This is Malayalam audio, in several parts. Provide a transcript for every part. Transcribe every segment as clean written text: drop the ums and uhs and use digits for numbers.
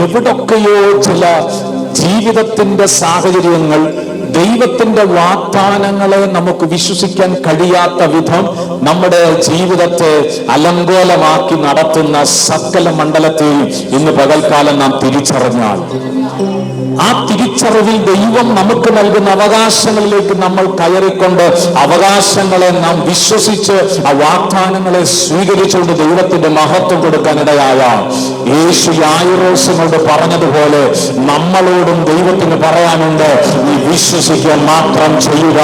എവിടൊക്കെയോ ചില ജീവിതത്തിന്റെ സാഹചര്യങ്ങൾ ദൈവത്തിന്റെ വാഗ്ദാനങ്ങളെ നമുക്ക് വിശ്വസിക്കാൻ കഴിയാത്ത വിധം നമ്മുടെ ജീവിതത്തെ അലങ്കോലമാക്കി നടത്തുന്ന സകല മണ്ഡലത്തെയും ഇന്ന് പകൽക്കാലം നാം തിരിച്ചറിഞ്ഞാൽ, ആ തിരിച്ചറിവിൽ ദൈവം നമുക്ക് നൽകുന്ന അവകാശങ്ങളിലേക്ക് നമ്മൾ കയറിക്കൊണ്ട് അവകാശങ്ങളെ നാം വിശ്വസിച്ച് ആ വാഗ്ദാനങ്ങളെ സ്വീകരിച്ചുകൊണ്ട് ദൈവത്തിന്റെ മഹത്വം കൊടുക്കാനിടയായ യേശു യായിറോസിനോട് പറഞ്ഞതുപോലെ നമ്മളോടും ദൈവത്തിന് പറയാനുണ്ട്, നീ വിശ്വസിക്കാൻ മാത്രം ചെയ്യുക.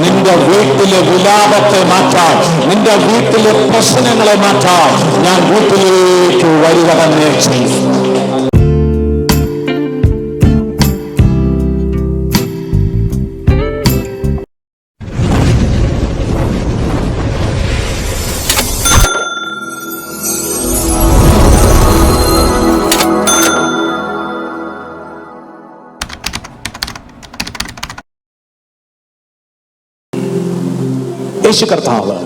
നിന്റെ വീട്ടിലെ വിലാപത്തെ മാറ്റാം, നിന്റെ വീട്ടിലെ പ്രശ്നങ്ങളെ മാറ്റാം. ഞാൻ വീട്ടിലേക്ക് വരിക തന്നെ ചെയ്യും. യേശു കർത്താവ്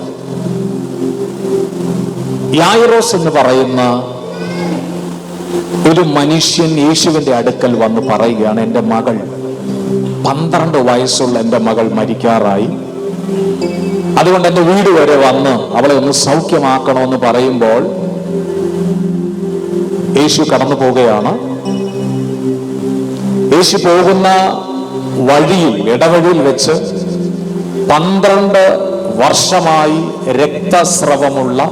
യായിറോസ് എന്ന് പറയുന്ന ഒരു മനുഷ്യൻ യേശുവിന്റെ അടുക്കൽ വന്ന് പറയുകയാണ്, എൻ്റെ മകൾ 12 വയസ്സുള്ള എൻ്റെ മകൾ മരിക്കാറായി, അതുകൊണ്ട് എൻ്റെ വീട് വരെ വന്ന് അവളെ ഒന്ന് സൗഖ്യമാക്കണമെന്ന് പറയുമ്പോൾ യേശു കടന്നു പോവുകയാണ്. യേശു പോകുന്ന വഴിയിൽ, ഇടവഴിയിൽ വെച്ച് 12 വർഷമായി രക്തസ്രവമുള്ള,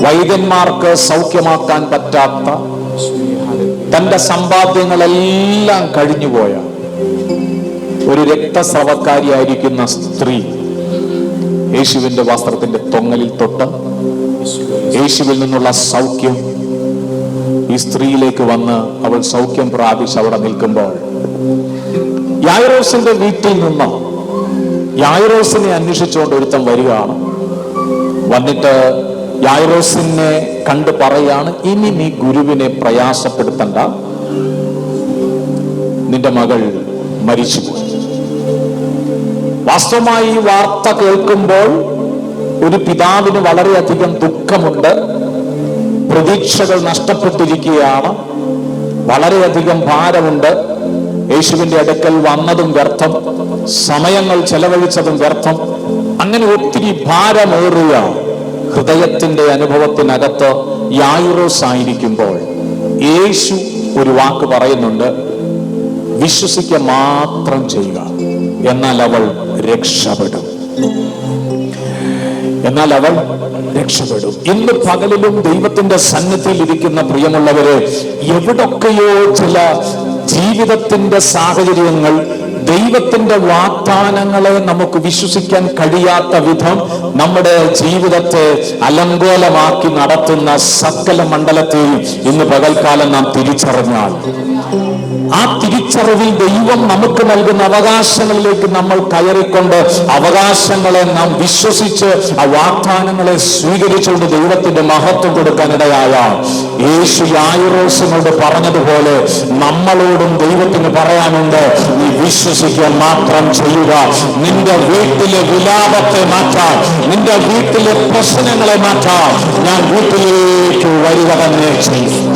വൈദ്യന്മാർക്ക് സൗഖ്യമാക്കാൻ പറ്റാത്ത, തന്റെ സമ്പാദ്യങ്ങളെല്ലാം കഴിഞ്ഞുപോയ ഒരു രക്തസ്രവക്കാരിയായിരിക്കുന്ന സ്ത്രീ യേശുവിന്റെ വസ്ത്രത്തിന്റെ തൊങ്ങലിൽ തൊട്ട് യേശുവിൽ നിന്നുള്ള സൗഖ്യം ഈ സ്ത്രീയിലേക്ക് വന്ന് അവൾ സൗഖ്യം പ്രാപിച്ച് അവിടെ നിൽക്കുമ്പോൾ യായിറോസിന്റെ വീട്ടിൽ നിന്ന് യായിറോസിനെ അന്വേഷിച്ചുകൊണ്ട് ഒരുത്തൻ വരികയാണ്. വന്നിട്ട് യായിറോസിനെ കണ്ടു പറയാണ്, ഇനി നീ ഗുരുവിനെ പ്രയാസപ്പെടുത്തണ്ട, നിന്റെ മകൾ മരിച്ചുപോയി. വാസ്തവമായി ഈ വാർത്ത കേൾക്കുമ്പോൾ ഒരു പിതാവിന് വളരെയധികം ദുഃഖമുണ്ട്. പ്രതീക്ഷകൾ നഷ്ടപ്പെട്ടിരിക്കുകയാണ്, വളരെയധികം ഭാരമുണ്ട്. യേശുവിന്റെ അടുക്കൽ വന്നതും വ്യർത്ഥം, സമയങ്ങൾ ചെലവഴിച്ചതും വ്യർത്ഥം. അങ്ങനെ ഒത്തിരി ഭാരമേറിയ ഹൃദയത്തിന്റെ അനുഭവത്തിനകത്ത് യായിറോസ് ആയിരിക്കുമ്പോൾ യേശു ഒരു വാക്ക് പറയുന്നുണ്ട്, വിശ്വസിക്കുക മാത്രം ചെയ്യുക, എന്നാൽ അവൾ രക്ഷപ്പെടും. എന്നാൽ അവൾ രക്ഷപ്പെടും. ഇന്ന് പകലിലും ദൈവത്തിന്റെ സന്നിധിയിൽ ഇരിക്കുന്ന പ്രിയമുള്ളവരെ, എവിടൊക്കെയോ ചില ജീവിതത്തിന്റെ സാഹചര്യങ്ങൾ ദൈവത്തിന്റെ വാഗ്ദാനങ്ങളെ നമുക്ക് വിശ്വസിക്കാൻ കഴിയാത്ത വിധം നമ്മുടെ ജീവിതത്തെ അലങ്കോലമാക്കി നടത്തുന്ന സകല മണ്ഡലത്തെയും ഇന്ന് പകൽക്കാലം നാം തിരിച്ചറിഞ്ഞാൽ, ആ തിരിച്ചറിവിൽ ദൈവം നമുക്ക് നൽകുന്ന അവകാശങ്ങളിലേക്ക് നമ്മൾ കയറിക്കൊണ്ട് അവകാശങ്ങളെ നാം വിശ്വസിച്ച് ആ വാഗ്ദാനങ്ങളെ സ്വീകരിച്ചുകൊണ്ട് ദൈവത്തിന്റെ മഹത്വം കൊടുക്കാനിടയായ യേശു യായിറോസിനോട് പറഞ്ഞതുപോലെ നമ്മളോടും ദൈവത്തിന് പറയാനുണ്ട്, നീ വിശ്വസിക്കാൻ മാത്രം ചെയ്യുക. നിന്റെ വീട്ടിലെ വിലാപത്തെ മാറ്റാം, നിന്റെ വീട്ടിലെ പ്രശ്നങ്ങളെ മാറ്റാം. ഞാൻ വീട്ടിലേക്ക് വരിക തന്നെ ചെയ്യും.